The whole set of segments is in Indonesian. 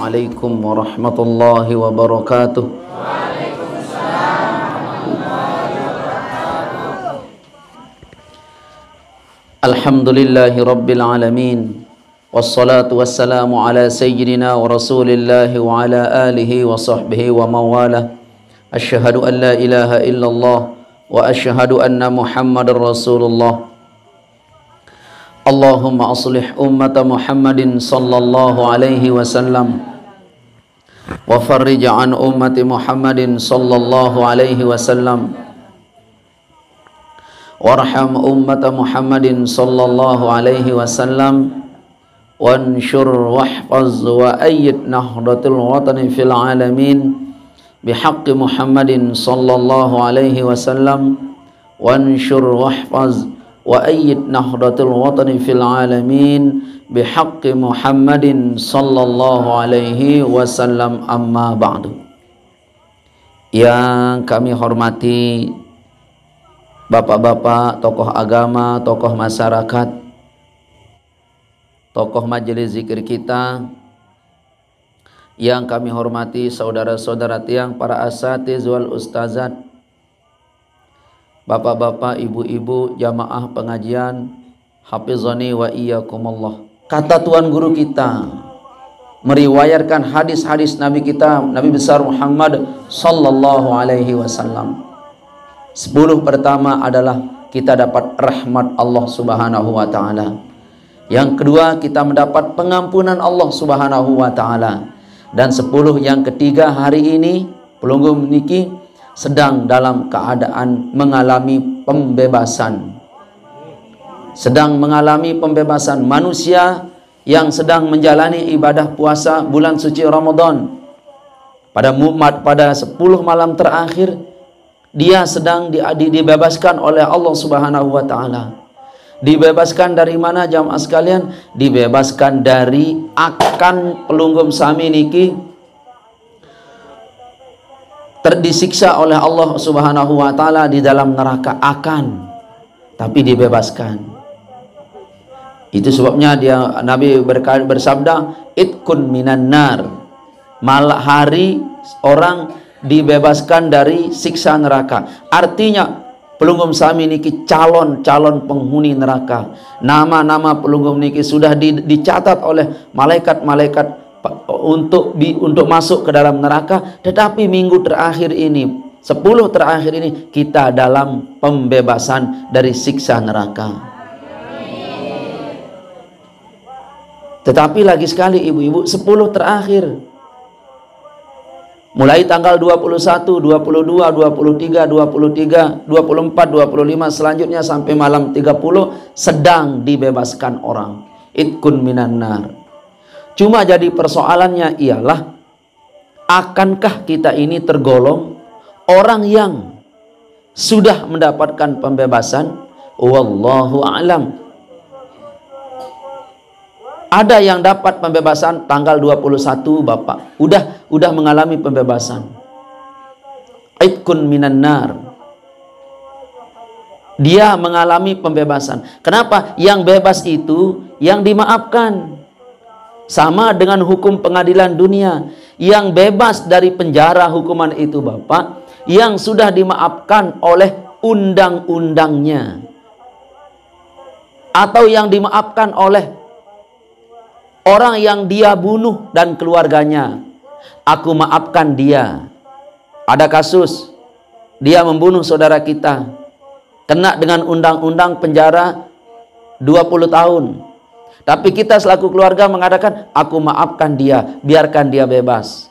Assalamualaikum warahmatullahi wabarakatuh. Alhamdulillahi rabbil alamin. Wassalatu wassalamu ala sayyidina wa rasulillahi wa ala alihi wa sahbihi wa mawala. Asyhadu an la ilaha illallah wa asyhadu anna Muhammadar Rasulullah. Allahumma aslih ummata Muhammadin sallallahu alaihi wasallam wa farrij an ummati Muhammadin sallallahu alaihi wasallam warham ummata Muhammadin sallallahu alaihi wasallam wanshur wahfaz wa ayyid nahdatul watani fil alamin bihaqqi Muhammadin sallallahu alaihi wasallam wanshur wahfaz wa ayyid nahdatul watani fil alamin bihaqqi Muhammadin sallallahu alaihi wasallam, amma ba'du. Yang kami hormati bapak-bapak, tokoh agama, tokoh masyarakat, tokoh majelis zikir kita, yang kami hormati saudara-saudara tiang, para asatiz wal ustazat, bapak-bapak, ibu-ibu, jamaah pengajian, hafizani wa iyyakumullah. Kata Tuan Guru kita meriwayatkan hadis-hadis Nabi kita, Nabi besar Muhammad sallallahu alaihi wasallam. 10 pertama adalah kita dapat rahmat Allah subhanahu wa ta'ala. Yang kedua, kita mendapat pengampunan Allah subhanahu wa ta'ala. Dan 10 yang ketiga, hari ini pelunggu meniki sedang dalam keadaan mengalami pembebasan. Sedang mengalami pembebasan. Manusia yang sedang menjalani ibadah puasa bulan suci Ramadan, pada 10 malam terakhir, dia sedang dibebaskan oleh Allah subhanahu wa ta'ala. Dibebaskan dari mana jamaah sekalian? Dibebaskan dari akan pelunggum sami niki terdisiksa oleh Allah subhanahu wa ta'ala di dalam neraka, akan, tapi dibebaskan. Itu sebabnya Nabi bersabda, itkun minan nar, malah hari orang dibebaskan dari siksa neraka. Artinya pelunggum sami niki calon-calon penghuni neraka. Nama-nama pelunggum niki sudah dicatat oleh malaikat-malaikat untuk masuk ke dalam neraka. Tetapi minggu terakhir ini, 10 terakhir ini, kita dalam pembebasan dari siksa neraka. Tetapi lagi sekali ibu-ibu, 10 terakhir, mulai tanggal 21, 22, 23, 24, 25 selanjutnya sampai malam 30 sedang dibebaskan orang. Itkun minan nar. Cuma jadi persoalannya ialah, akankah kita ini tergolong orang yang sudah mendapatkan pembebasan? Wallahu a'lam. Ada yang dapat pembebasan tanggal 21, Bapak. Udah mengalami pembebasan. Itkun minan nar. Dia mengalami pembebasan. Kenapa? Yang bebas itu yang dimaafkan. Sama dengan hukum pengadilan dunia. Yang bebas dari penjara hukuman itu, Bapak, yang sudah dimaafkan oleh undang-undangnya. Atau yang dimaafkan oleh orang yang dia bunuh dan keluarganya. Aku maafkan dia. Ada kasus, dia membunuh saudara kita, kena dengan undang-undang penjara 20 tahun. Tapi kita selaku keluarga mengatakan, aku maafkan dia, biarkan dia bebas.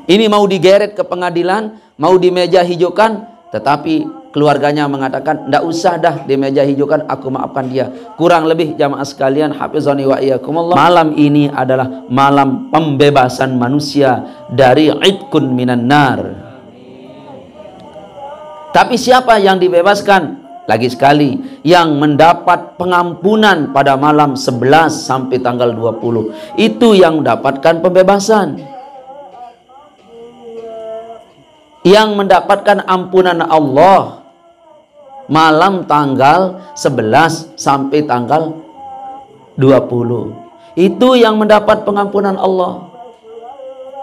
Ini mau digeret ke pengadilan, mau di meja hijaukan, tetapi keluarganya mengatakan, ndak usah dah di meja hijaukan, aku maafkan dia. Kurang lebih jamaah sekalian, hafizani wa iyyakumullah, malam ini adalah malam pembebasan manusia dari itkun minan nar. Tapi siapa yang dibebaskan? Lagi sekali, yang mendapat pengampunan pada malam 11 sampai tanggal 20. Itu yang mendapatkan pembebasan. Yang mendapatkan ampunan Allah malam tanggal 11 sampai tanggal 20. Itu yang mendapat pengampunan Allah.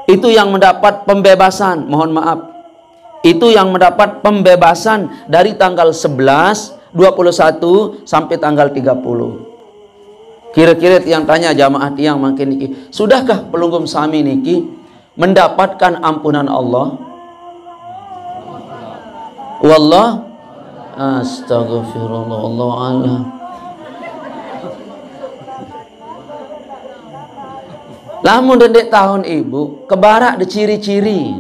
Itu yang mendapat pembebasan, mohon maaf. Itu yang mendapat pembebasan dari tanggal 11, 21 sampai tanggal 30. Kira-kira yang tanya jamaah tiang makin niki, sudahkah pelunggum sami niki mendapatkan ampunan Allah? Wallah astaghfirullah, Allah alam. Lamun dendek tahun ibu kebarak de ciri-ciri.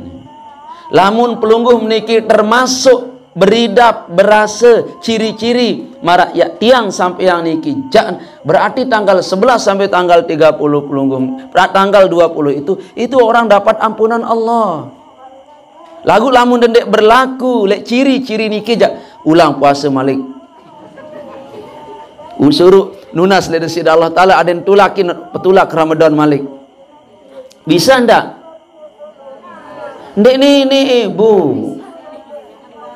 Lamun pelungguh meniki termasuk beridap berasa ciri-ciri marak ya tiang sampai yang niki jangan berarti tanggal 11 sampai tanggal 30 pelungguh tanggal 20 itu orang dapat ampunan Allah. Lagu lamun dendek berlaku lek ciri-ciri niki jak ulang puasa malik. Usuruh nunas le sida Allah taala aden tulakin petulak Ramadan malik. Bisa ndak? Ndek ini ibu.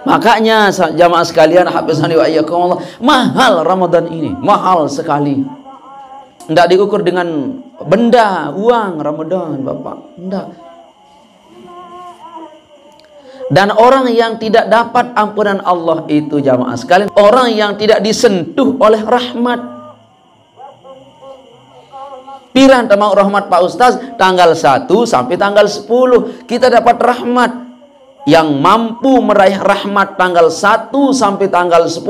Makanya jamaah sekalian hafizani wa iyyakum Allah, mahal Ramadan ini, mahal sekali. Ndak diukur dengan benda, uang Ramadan, Bapak. Ndak. Dan orang yang tidak dapat ampunan Allah itu jamaah sekalian, orang yang tidak disentuh oleh rahmat. Piran mau rahmat Pak Ustaz tanggal 1 sampai tanggal 10 kita dapat rahmat. Yang mampu meraih rahmat tanggal 1 sampai tanggal 10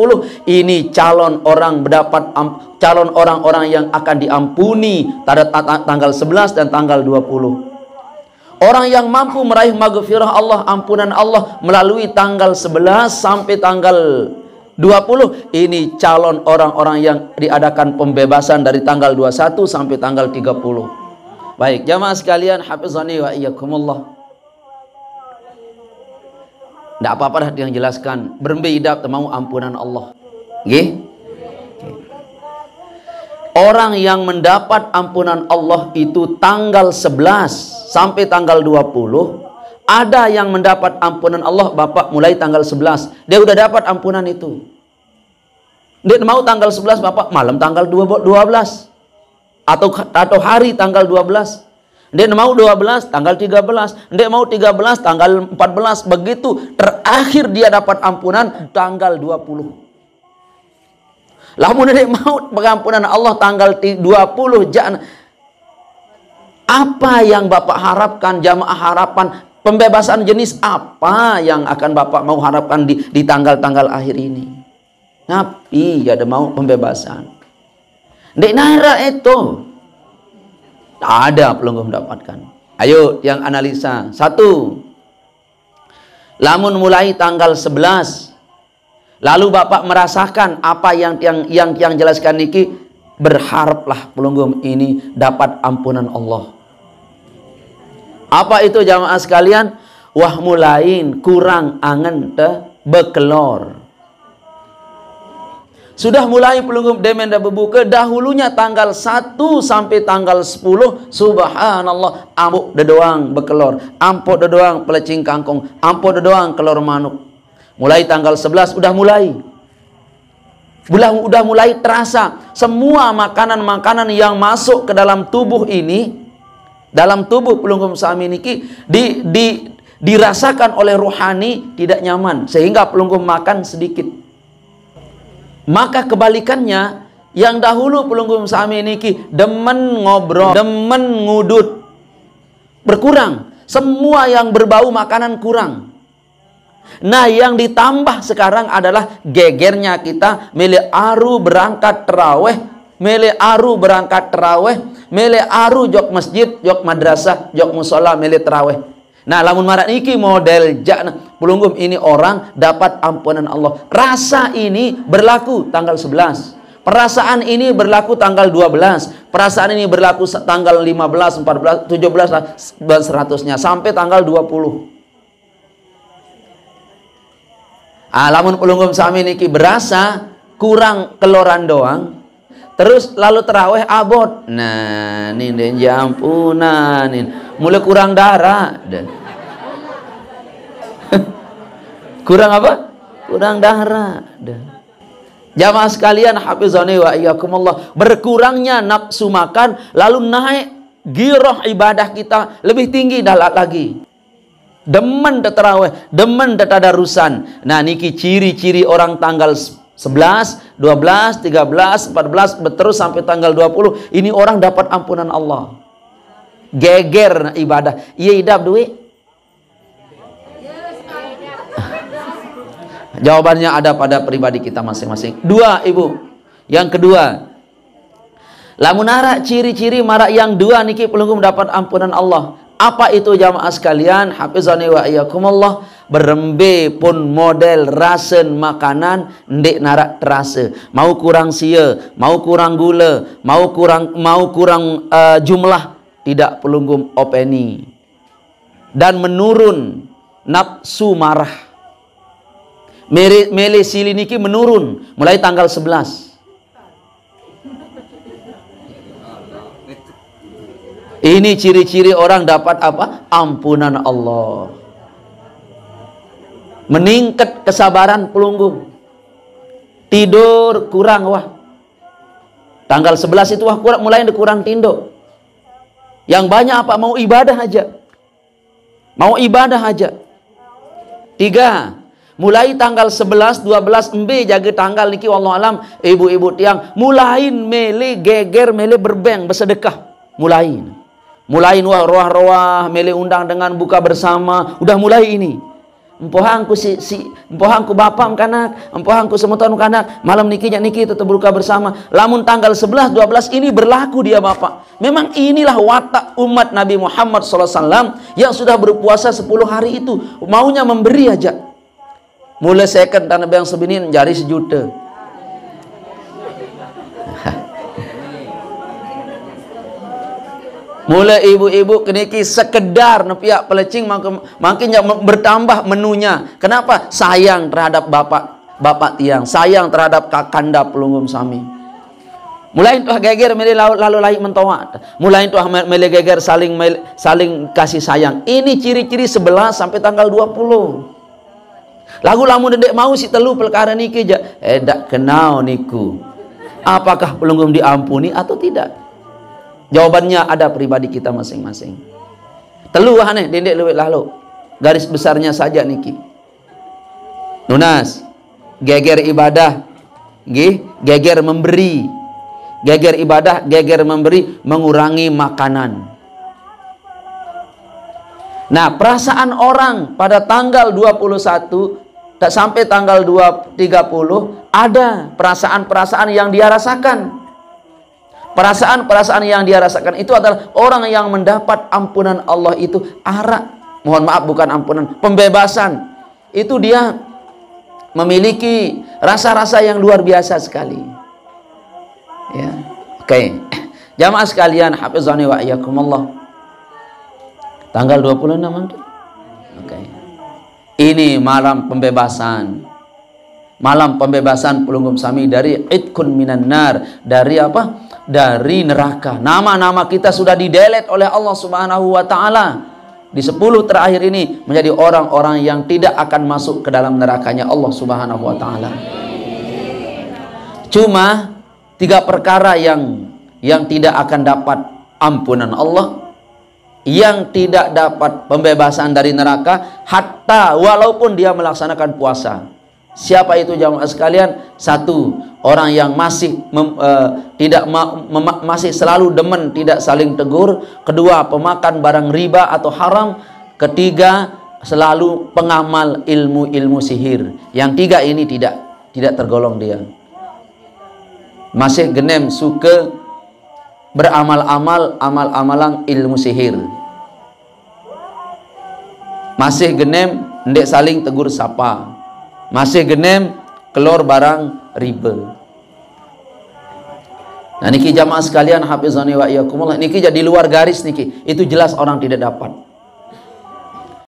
ini calon orang mendapat calon orang-orang yang akan diampuni pada tanggal 11 dan tanggal 20. Orang yang mampu meraih maghfirah Allah, ampunan Allah melalui tanggal 11 sampai tanggal 20 ini calon orang-orang yang diadakan pembebasan dari tanggal 21 sampai tanggal 30. Baik, jamaah sekalian hafizani wa iyyakumullah. Tidak apa-apa dah yang jelaskan. Berbeda mau ampunan Allah. Nggih? Orang yang mendapat ampunan Allah itu tanggal 11 sampai tanggal 20. Ada yang mendapat ampunan Allah Bapak mulai tanggal 11. Dia udah dapat ampunan itu. Dia mau tanggal 11 Bapak malam tanggal 12. Atau hari tanggal 12. Dia mau 12 tanggal 13. Dia mau 13 tanggal 14. Begitu terakhir dia dapat ampunan tanggal 20. Lamun dia mau pengampunan Allah tanggal 20 jangan. Apa yang Bapak harapkan, jamaah harapan pembebasan jenis apa yang akan Bapak mau harapkan di tanggal-tanggal akhir ini? Nabi ya ada mau pembebasan. Dek naira itu ada pelungguh mendapatkan. Ayo yang analisa. 1. Lamun mulai tanggal 11 lalu Bapak merasakan apa yang jelaskan niki, berharaplah pelungguh ini dapat ampunan Allah. Apa itu jamaah sekalian? Wah mulain kurang angen te bekelor. Sudah mulai pelunggup demenda berbuka dahulunya tanggal 1 sampai tanggal 10 subhanallah amuk dedoang bekelor, ampok dedoang pelecing kangkung, ampok dedoang kelor manuk. Mulai tanggal 11 udah mulai terasa semua makanan-makanan yang masuk ke dalam tubuh ini, dalam tubuh pelunggup sami niki dirasakan oleh rohani tidak nyaman sehingga pelunggup makan sedikit. Maka kebalikannya, yang dahulu pelunggup sami niki demen ngobrol, demen ngudut, berkurang. Semua yang berbau makanan kurang. Nah, yang ditambah sekarang adalah gegernya kita milih aru berangkat terawih, milih aru berangkat terawih, milih aru jok masjid, jok madrasah, jok musola, milih terawih. Nah, lamun marak niki model jak pelunggum ini orang dapat ampunan Allah. Rasa ini berlaku tanggal 11. Perasaan ini berlaku tanggal 12. Perasaan ini berlaku tanggal 15, 14, 17 dan seterusnya sampai tanggal 20. Lamun pelunggum sami niki berasa kurang keloran doang. Terus lalu terawih abot. Nah, ini jampunan ini. Mulai kurang darah. Kurang apa? Kurang darah. Jamaah sekalian hafizani wa iyyakumullah, berkurangnya nafsu makan lalu naik giroh ibadah kita lebih tinggi lagi. Demen tarawih, demen tadarusan. Nah, niki ciri-ciri orang tanggal 11, 12, 13, 14 terus sampai tanggal 20. Ini orang dapat ampunan Allah. Geger ibadah. Iya idap duit. Jawabannya ada pada pribadi kita masing-masing. Dua, Ibu. Yang kedua, lamun nara ciri-ciri marak yang dua niki pelunggu mendapat ampunan Allah. Apa itu jamaah sekalian? Hafizani wa iyyakumullah. Berembe pun model rasen makanan ndek narak terasa. Mau kurang sia, mau kurang gula, mau kurang jumlah, tidak pelunggum openi. Dan menurun nafsu marah. Mele sili niki menurun mulai tanggal 11. Ini ciri-ciri orang dapat apa? Ampunan Allah. Meningkat kesabaran pelunggu. Tidur kurang wah. Tanggal 11 itu wah kurang, mulai kurang tindo. Yang banyak apa? Mau ibadah aja. Mau ibadah aja. 3. Mulai tanggal 11, 12 embe jaga tanggal niki wallahualam ibu-ibu tiang mulai mele geger mele berbeng bersedekah. Mulai roah-roah mele undang dengan buka bersama, udah mulai ini. Empohangku empohangku bapak kanak, empohangku semutan kanak, malam niki tetap buka bersama. Lamun tanggal 11, 12 ini berlaku dia bapak. Memang inilah watak umat Nabi Muhammad SAW yang sudah berpuasa 10 hari itu, maunya memberi aja. Mulai second tanah yang sebinin jari 1 juta. Mulai ibu-ibu keniki sekedar nepiak pelecing makin bertambah menunya. Kenapa? Sayang terhadap bapak tiang, sayang terhadap kakanda pelunggum sami. Mulai itu geger lalu lain mentoa. Mulai itu mele geger saling kasih sayang. Ini ciri-ciri 11 sampai tanggal 20. Lagu lamun dedek mau si telu perkara niki aja. Dak kenal niku. Apakah pelunggum diampuni atau tidak? Jawabannya ada pribadi kita masing-masing. Telu aneh dendek luwet lalu. Garis besarnya saja niki. Nunas, geger ibadah, geger memberi. Geger ibadah, geger memberi, mengurangi makanan. Nah, perasaan orang pada tanggal 21 tak sampai tanggal 30 ada perasaan-perasaan yang dia rasakan. Perasaan-perasaan yang dia rasakan itu adalah orang yang mendapat ampunan Allah itu mohon maaf bukan ampunan, pembebasan. Itu dia memiliki rasa-rasa yang luar biasa sekali. Ya. Oke. Jamaah sekalian, hafizani wa iyyakumullah. Tanggal 26 nanti. Oke. Ini malam pembebasan. Malam pembebasan pelunggum sami dari idkun minan nar, dari apa? Dari neraka. Nama-nama kita sudah didelet oleh Allah Subhanahu wa taala. Di 10 terakhir ini menjadi orang-orang yang tidak akan masuk ke dalam nerakanya Allah Subhanahu wa taala. Cuma 3 perkara yang tidak akan dapat ampunan Allah, yang tidak dapat pembebasan dari neraka hatta walaupun dia melaksanakan puasa. Siapa itu jamaah sekalian? 1, orang yang masih masih selalu demen tidak saling tegur. 2, pemakan barang riba atau haram. 3, selalu pengamal ilmu sihir. Yang 3 ini tidak tergolong dia. Masih genem suka beramal-amal amal-amalan ilmu sihir. Masih genem ndek saling tegur sapa. Masih genem keluar barang riba. Nah niki jamaah sekalian hafizani wa iyyakumullah, niki jadi luar garis niki. Itu jelas orang tidak dapat.